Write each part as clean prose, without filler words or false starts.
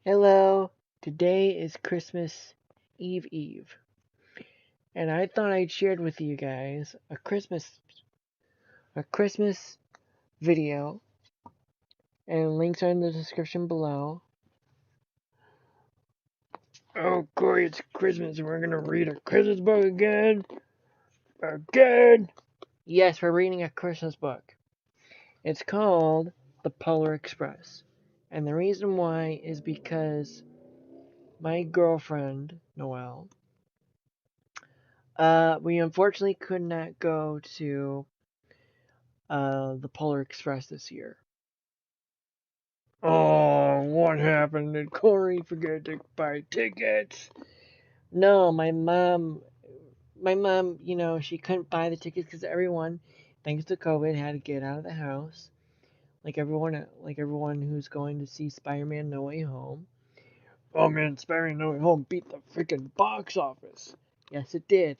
Hello, today is Christmas Eve, and I thought I'd share with you guys a Christmas video, and links are in the description below. Oh, Corey, it's Christmas, and we're gonna read a Christmas book again. Again! Yes, we're reading a Christmas book. It's called The Polar Express, and the reason why is because my girlfriend, Noelle, we unfortunately could not go to the Polar Express this year. Oh, what happened? Did Corey forget to buy tickets? No, my mom, she couldn't buy the tickets because everyone, thanks to COVID, had to get out of the house. Like everyone who's going to see Spider-Man No Way Home. Oh man, Spider-Man No Way Home beat the freaking box office. Yes, it did.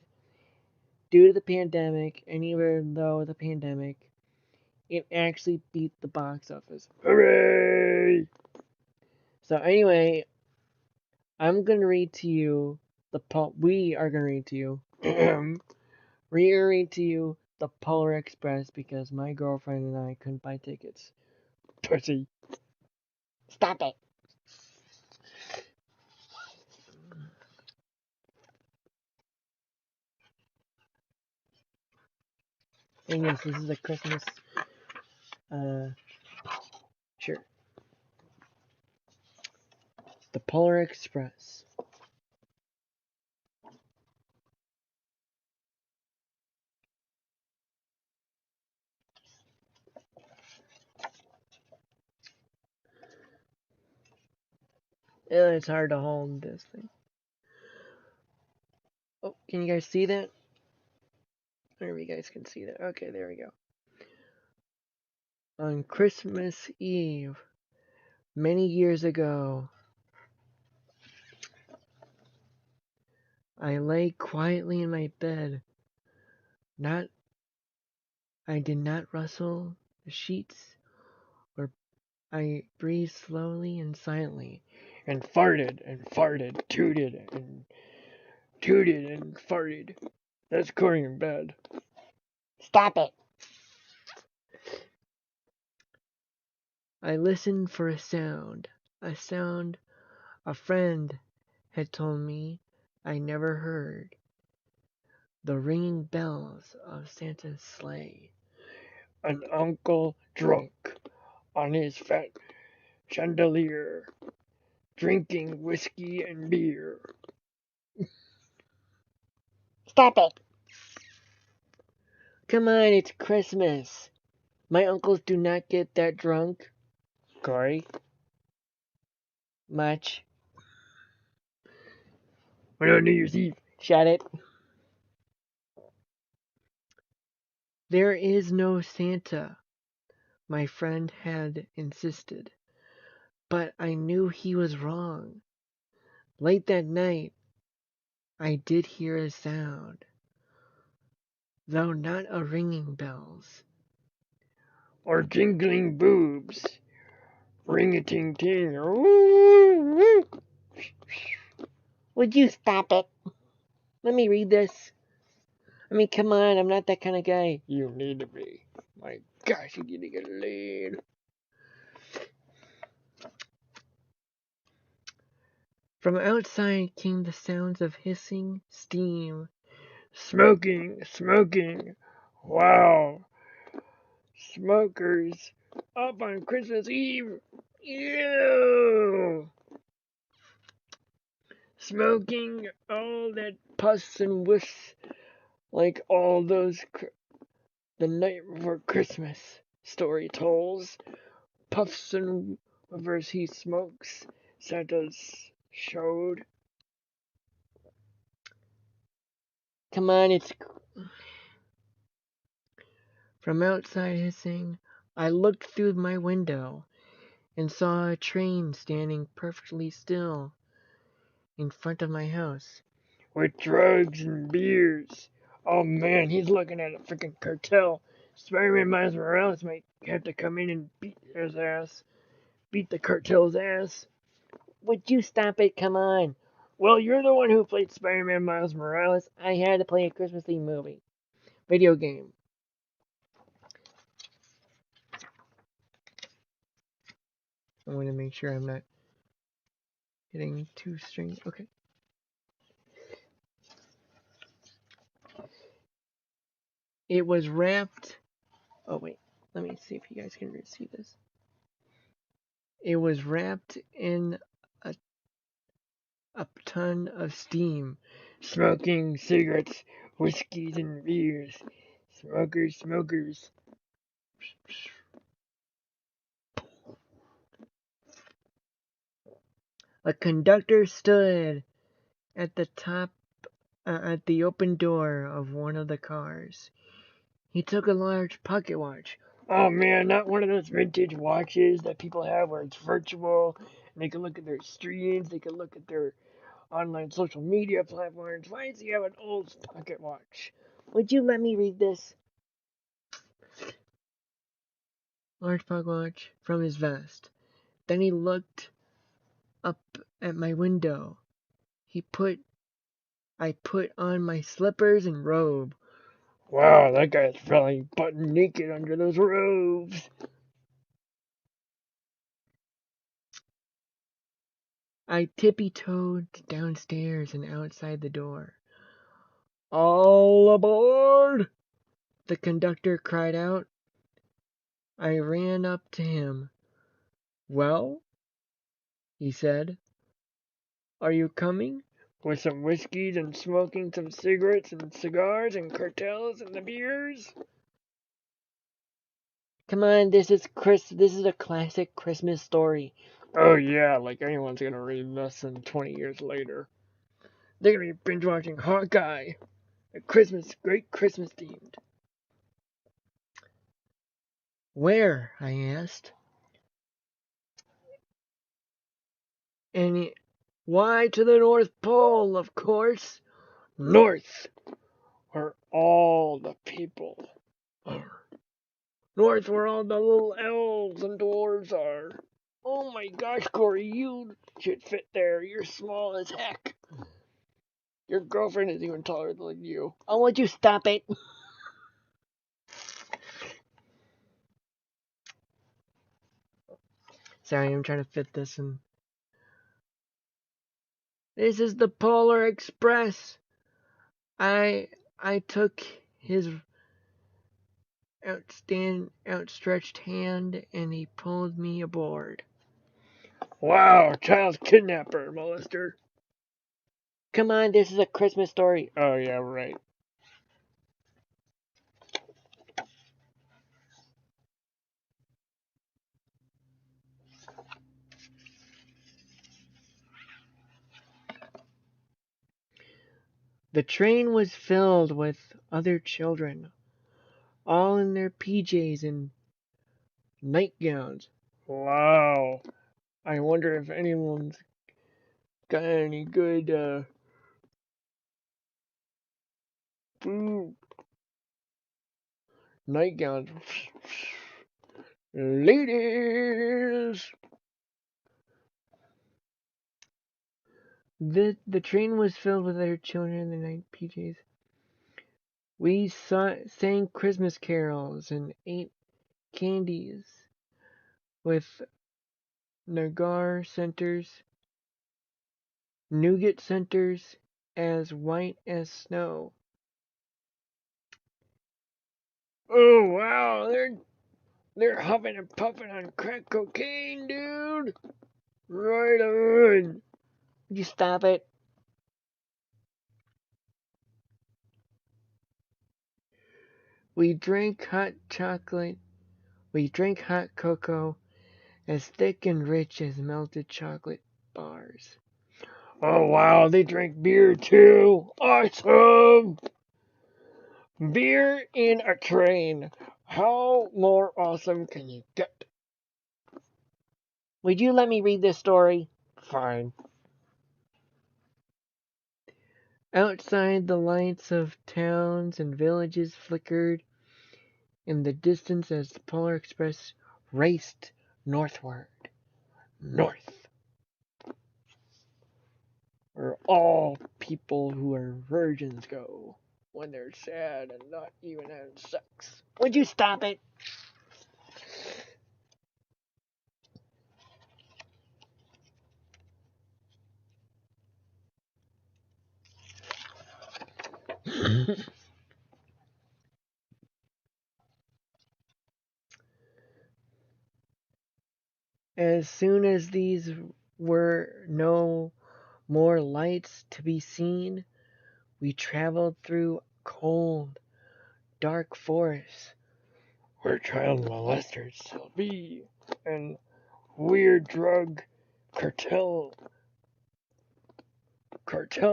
Due to the pandemic, and even though the pandemic, it actually beat the box office. Hooray! So anyway, I'm gonna read to you we are gonna read to you read to you the Polar Express because my girlfriend and I couldn't buy tickets. Pussy. Stop it. And yes, this is a Christmas shirt. The Polar Express. It's hard to hold this thing. Oh, can you guys see that? Maybe you guys can see that. Okay, there we go. On Christmas Eve, many years ago, I lay quietly in my bed. Not, I did not rustle the sheets, or I breathed slowly and silently, and farted, tooted and farted. That's Corey in bed. Stop it. I listened for a sound a friend had told me I never heard. The ringing bells of Santa's sleigh. An uncle drunk on his fat chandelier, drinking whiskey and beer. Stop it! Come on, it's Christmas. My uncles do not get that drunk. Corey? Much. What on New Year's Eve? Shut it. There is no Santa, my friend had insisted. But I knew he was wrong. Late that night, I did hear a sound, though not a ringing bells, or jingling boobs. Ring-a-ting-ting. Would you stop it? Let me read this. I mean, come on, I'm not that kind of guy. You need to be. My gosh, you need to get laid. From outside came the sounds of hissing steam. Smoking. Wow. Smokers up on Christmas Eve. Ew. Smoking all that pus and whiffs like all those the night before Christmas story tells. Puffs and whiffers he smokes, Santa's showed. Come on, it's from outside hissing. I looked through my window and saw a train standing perfectly still in front of my house. With drugs and beers. Oh man, he's looking at a freaking cartel. Spider-Man Miles Morales might have to come in and beat his ass. Beat the cartel's ass. Would you stop it? Come on. Well, you're the one who played Spider-Man Miles Morales. I had to play a Christmas-themed movie. Video game. I want to make sure I'm not hitting two strings. Okay. It was wrapped. Oh, wait. Let me see if you guys can see this. It was wrapped in a ton of steam. Smoking cigarettes, whiskeys, and beers. Smokers. A conductor stood at the top, at the open door of one of the cars. He took a large pocket watch. Oh man, not one of those vintage watches that people have where it's virtual and they can look at their streams, they can look at their online social media platforms. Why does he have an old pocket watch? Would you let me read this? Large pocket watch from his vest. Then he looked up at my window. I put on my slippers and robe. Wow, that guy's probably butt naked under those robes. I tippy-toed downstairs and outside the door. All aboard! The conductor cried out. I ran up to him. Well, he said, are you coming? With some whiskeys and smoking some cigarettes and cigars and cartels and the beers? Come on, this is a classic Christmas story. Oh yeah, like anyone's gonna read this 20 years later. They're gonna be binge watching Hawkeye. Great Christmas themed. Where? I asked. Why to the North Pole, of course. North, where all the people are. North, where all the little elves and dwarves are. Oh my gosh, Corey, you should fit there. You're small as heck. Your girlfriend is even taller than you. Oh, would you stop it? Sorry, I'm trying to fit this in. This is the Polar Express. I took his outstretched hand and he pulled me aboard. Wow, child kidnapper, molester. Come on, this is a Christmas story. Oh yeah, right. The train was filled with other children, all in their PJs and nightgowns. Wow. I wonder if anyone's got any good nightgowns. Ladies! The train was filled with other children in their night PJs. We sang Christmas carols and ate candies with nougat centers as white as snow. Oh wow, they're huffing and puffing on crack cocaine, dude. Right on. Would you stop it? We drank hot chocolate. We drank hot cocoa as thick and rich as melted chocolate bars. Oh wow, they drink beer too. Awesome. Beer in a train. How more awesome can you get? Would you let me read this story? Fine. Outside, the lights of towns and villages flickered in the distance as the Polar Express raced northward. North. where all people who are virgins go when they're sad and not even having sex. Would you stop it? As soon as these were no more lights to be seen, we traveled through cold, dark forests where child molesters shall be, and weird drug cartel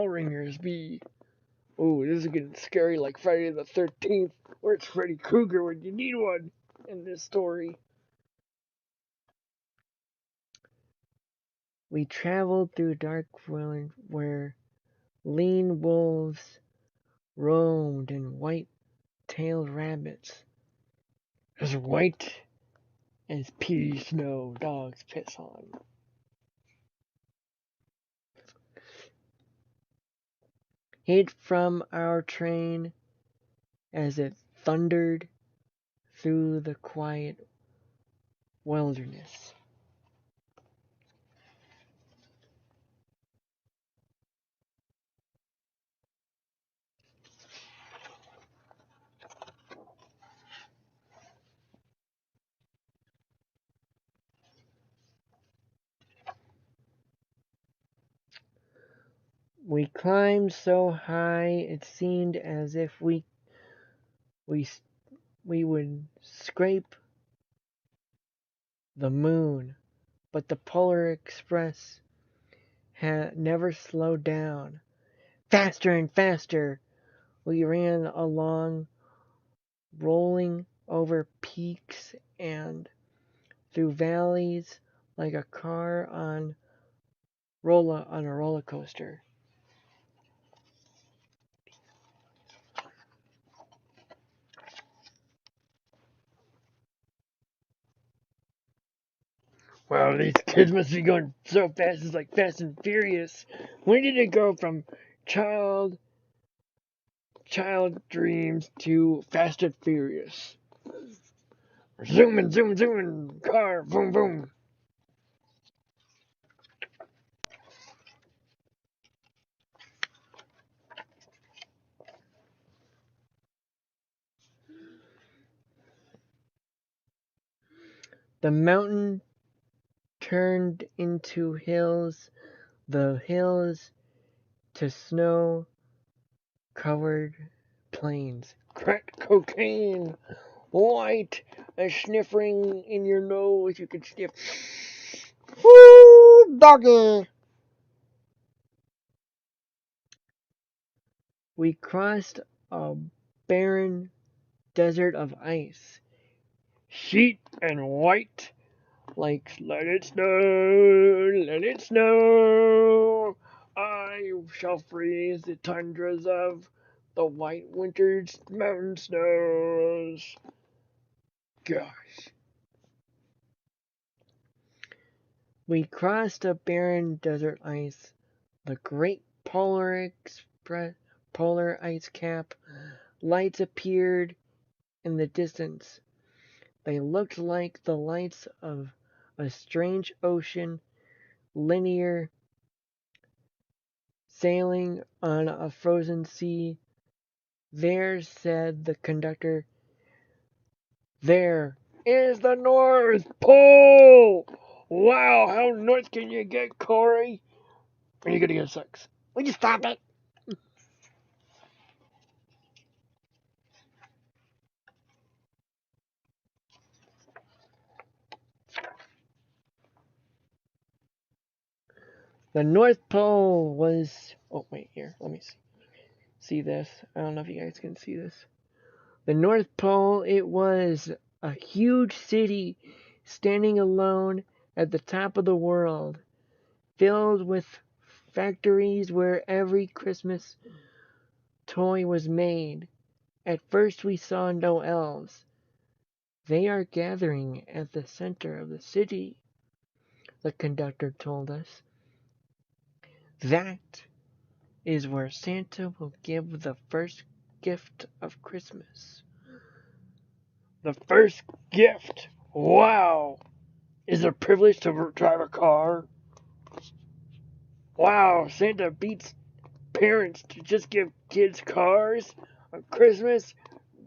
ringers be. Oh, this is getting scary like Friday the 13th. Where's Freddy Krueger when you need one in this story? We traveled through dark woodland where lean wolves roamed and white-tailed rabbits, as white as pea snow dogs piss on. Hid from our train as it thundered through the quiet wilderness. We climbed so high it seemed as if we we would scrape the moon, but the Polar Express had never slowed down. Faster and faster we ran along, rolling over peaks and through valleys like a car on a roller coaster. Wow, these kids must be going so fast. It's like Fast and Furious. When did it go from child child dreams to Fast and Furious? Zooming, zoom, zooming, car, boom, boom. The mountain turned into hills, the hills to snow-covered plains. Crack cocaine, white, a sniffing in your nose. You can sniff. Woo, doggy. We crossed a barren desert of ice, sheet and white, like let it snow, let it snow. I shall freeze the tundras of the white winter's mountain snows. Gosh. We crossed a barren desert ice, the great polar ice cap. Lights appeared in the distance. They looked like the lights of a strange ocean, linear, sailing on a frozen sea. There, said the conductor, there is the North Pole! Wow, how north can you get, Corey? When you gonna get sex? Will you stop it? The North Pole was. Oh, wait, here. Let me see this. I don't know if you guys can see this. The North Pole, it was a huge city standing alone at the top of the world, filled with factories where every Christmas toy was made. At first we saw no elves. They are gathering at the center of the city, the conductor told us. That is where Santa will give the first gift of Christmas. The first gift? Wow! Is it a privilege to drive a car? Wow, Santa beats parents to just give kids cars on Christmas?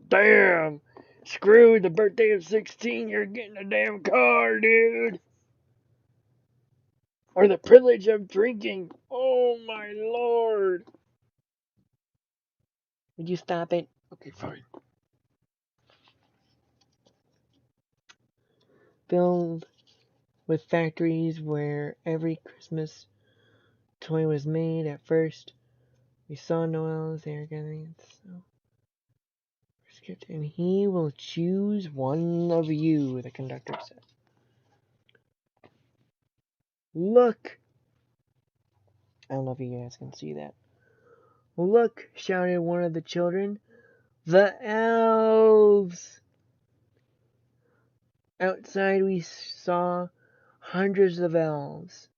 Damn! Screw the birthday of 16, you're getting a damn car, dude! Or the privilege of drinking. Oh my lord! Would you stop it? Okay, fine. Filled with factories where every Christmas toy was made. At first, we saw Noel's air gathering. And he will choose one of you, the conductor said. Look! I don't know if you guys can see that. Look! Shouted one of the children. The elves! Outside we saw hundreds of elves.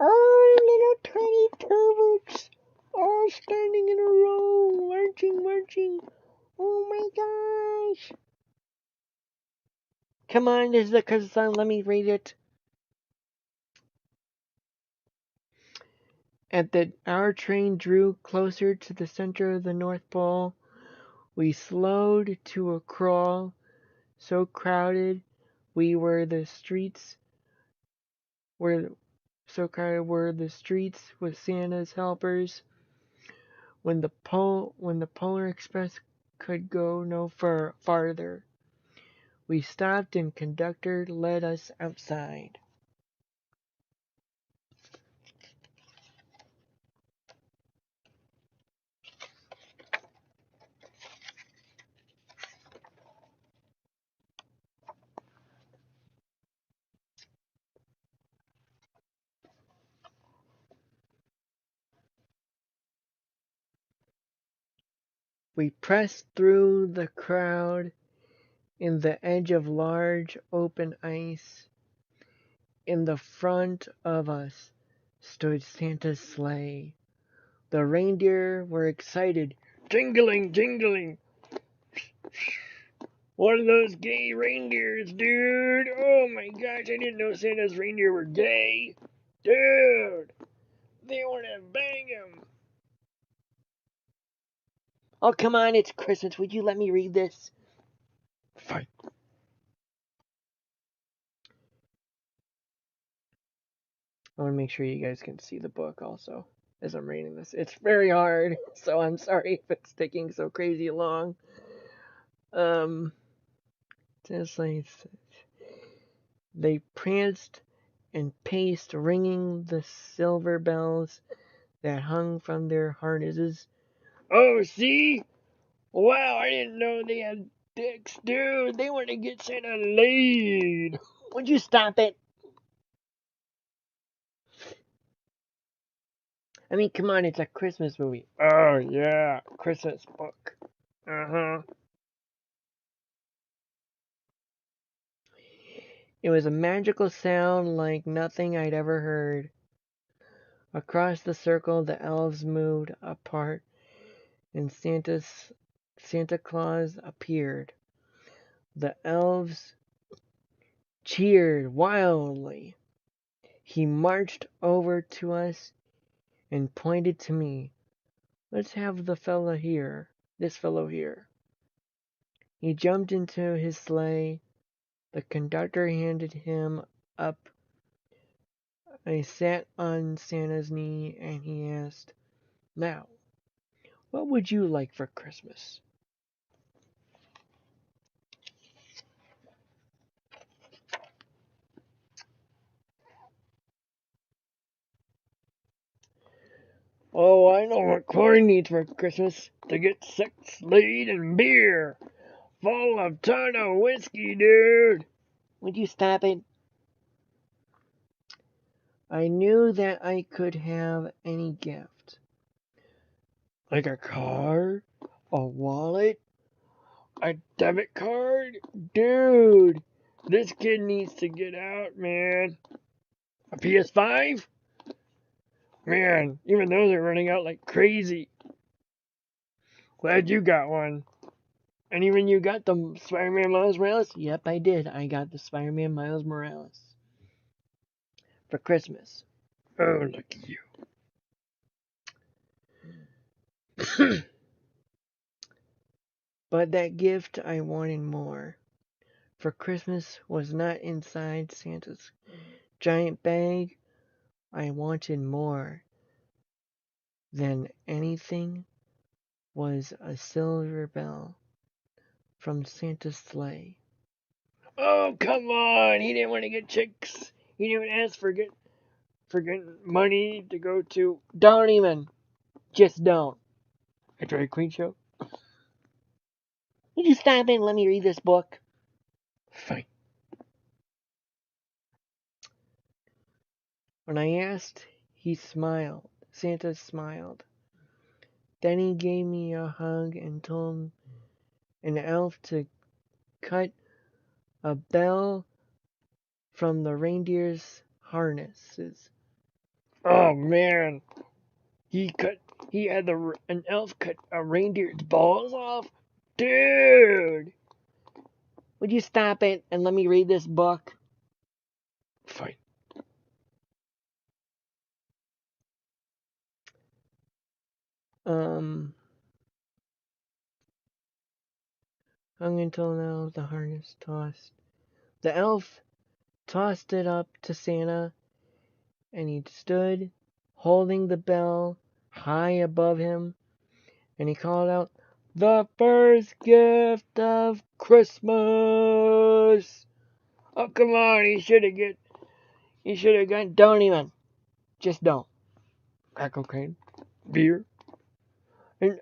Oh, little tiny perverts! All standing in a row, marching, marching. Oh my gosh! Come on, this is the Christmas song. Let me read it. Our train drew closer to the center of the North Pole, we slowed to a crawl. So crowded the streets were the streets with Santa's helpers. When the Polar Express could go no farther, we stopped and conductor led us outside. We pressed through the crowd in the edge of large open ice. In the front of us stood Santa's sleigh. The reindeer were excited. Jingling, jingling. One of those gay reindeers, dude. Oh my gosh, I didn't know Santa's reindeer were gay. Dude, they want to bang him. Oh, come on, it's Christmas. Would you let me read this? Fine. I want to make sure you guys can see the book also as I'm reading this. It's very hard, so I'm sorry if it's taking so crazy long. Just like they pranced and paced, ringing the silver bells that hung from their harnesses. Oh, see? Wow, I didn't know they had dicks, dude. They want to get Santa laid. Would you stop it? I mean, come on, it's a Christmas movie. Oh, yeah, Christmas book. Uh-huh. It was a magical sound like nothing I'd ever heard. Across the circle, the elves moved apart, and Santa Claus appeared. The elves cheered wildly. He marched over to us and pointed to me. Let's have this fellow here. He jumped into his sleigh. The conductor handed him up. I sat on Santa's knee and he asked, Now, what would you like for Christmas? Oh, I know what Corey needs for Christmas. To get sex, laid, and beer. Full of ton of whiskey, dude. Would you stop it? I knew that I could have any gift. Like a car? A wallet? A debit card? Dude, this kid needs to get out, man. A PS5? Man, even those are running out like crazy. Glad you got one. And even you got the Spider-Man Miles Morales? Yep, I did. I got the Spider-Man Miles Morales for Christmas. Oh, look at you. But that gift I wanted more. For Christmas was not inside Santa's giant bag. I wanted more than anything was a silver bell from Santa's sleigh. Oh, come on! He didn't want to get chicks. He didn't ask for getting money to go to. Don't even. Just don't. A drag queen show? Would you stop it and let me read this book? Fine. When I asked, he smiled. Santa smiled. Then he gave me a hug and told an elf to cut a bell from the reindeer's harnesses. Oh man, he cut. He had an elf cut a reindeer's balls off. Dude, would you stop it and let me read this book? Fine. Hung until now the harness tossed. The elf tossed it up to Santa, and he stood holding the bell high above him, and he called out, "The first gift of Christmas!" Oh, come on, he should have gone, don't even, just don't. Crack cocaine, beer, and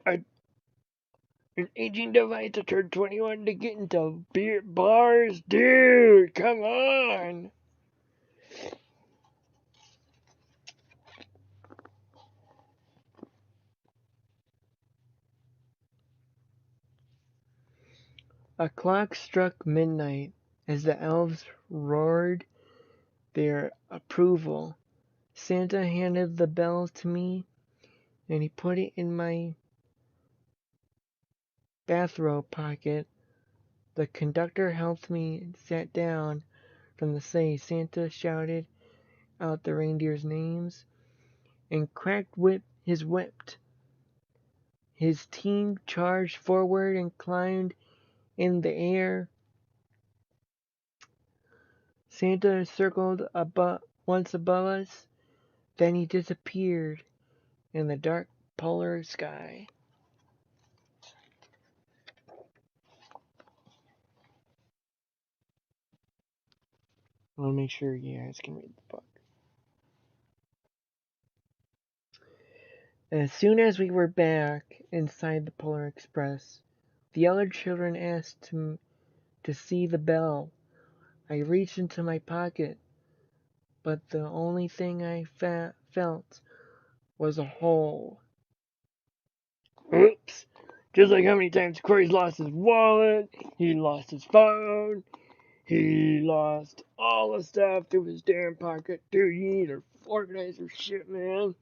an aging device to turn 21 to get into beer bars? Dude, come on. A clock struck midnight as the elves roared their approval. Santa handed the bell to me, and he put it in my bathrobe pocket. The conductor helped me and sat down from the sleigh. Santa shouted out the reindeers' names and cracked his whip. His team charged forward and climbed in the air. Santa circled once above us, then he disappeared in the dark polar sky. I want to make sure you guys can read the book. As soon as we were back inside the Polar Express, the other children asked to see the bell. I reached into my pocket, but the only thing I felt was a hole. Oops. Just like how many times Corey's lost his wallet, he lost his phone, he lost all the stuff through his damn pocket. Dude, you need to organize your shit, man.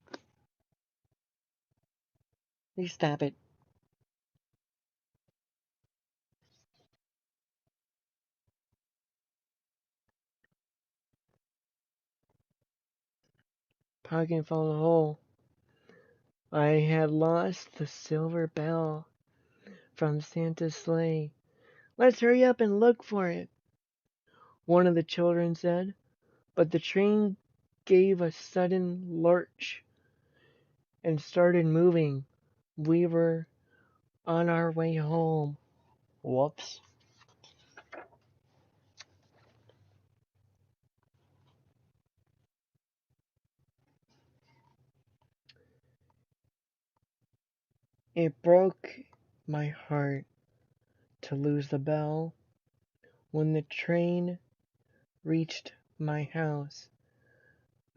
Please stop it. Pocket fell in a hole. I had lost the silver bell from Santa's sleigh. Let's hurry up and look for it, one of the children said. But the train gave a sudden lurch and started moving. We were on our way home. Whoops. It broke my heart to lose the bell. When the train reached my house,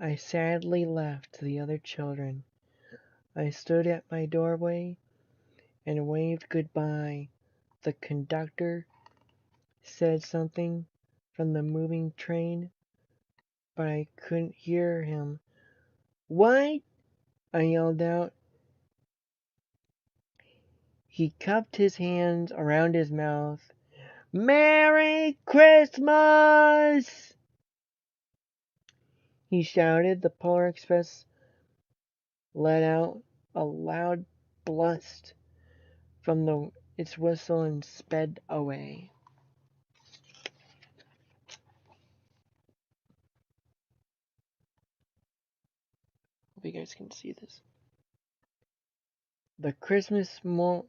I sadly left the other children. I stood at my doorway and waved goodbye. The conductor said something from the moving train, but I couldn't hear him. What? I yelled out. He cupped his hands around his mouth. Merry Christmas! He shouted. The Polar Express let out a loud blast from its whistle and sped away. Hope you guys can see this. The Christmas morning,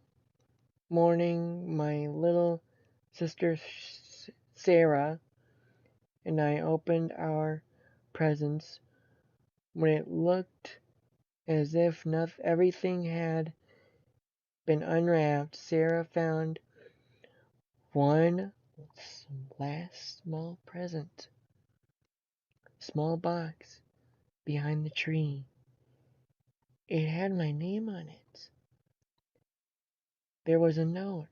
my little sister Sarah and I opened our presents. When it looked as if everything had been unwrapped, Sarah found one last small present, small box behind the tree. It had my name on it. There was a note.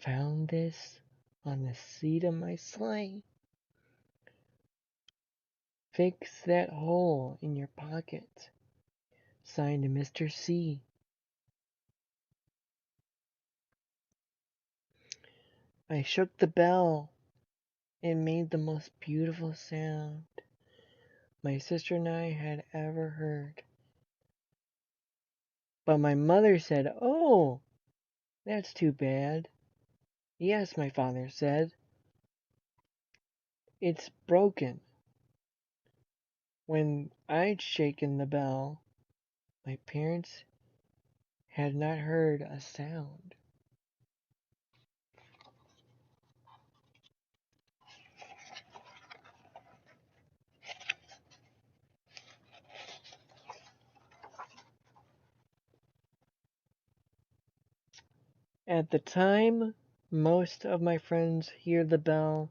Found this on the seat of my sleigh. Fix that hole in your pocket. Signed Mr. C. I shook the bell. It made the most beautiful sound my sister and I had ever heard. But my mother said, "Oh, that's too bad." "Yes," my father said. "It's broken." When I'd shaken the bell, my parents had not heard a sound. At the time, most of my friends heard the bell,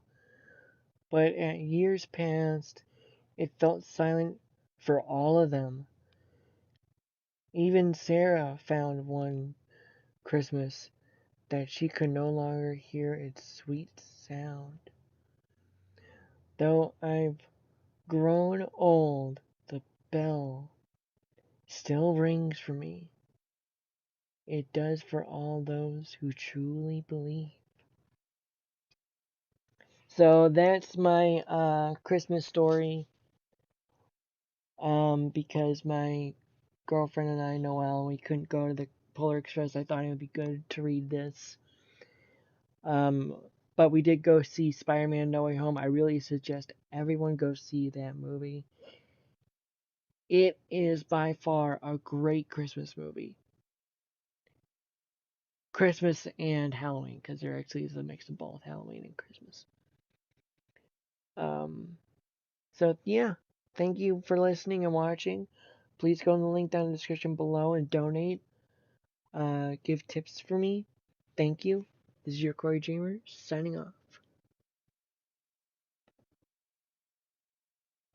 but as years passed, it felt silent for all of them. Even Sarah found one Christmas that she could no longer hear its sweet sound. Though I've grown old, the bell still rings for me. It does for all those who truly believe. So that's my Christmas story. Because my girlfriend and I, Noelle, we couldn't go to the Polar Express, I thought it would be good to read this. But we did go see Spider-Man No Way Home. I really suggest everyone go see that movie. It is by far a great Christmas movie. Christmas and Halloween, because there actually is a mix of both Halloween and Christmas. So yeah, thank you for listening and watching. Please go in the link down in the description below and donate. Give tips for me. Thank you. This is your Corey Dreamer signing off.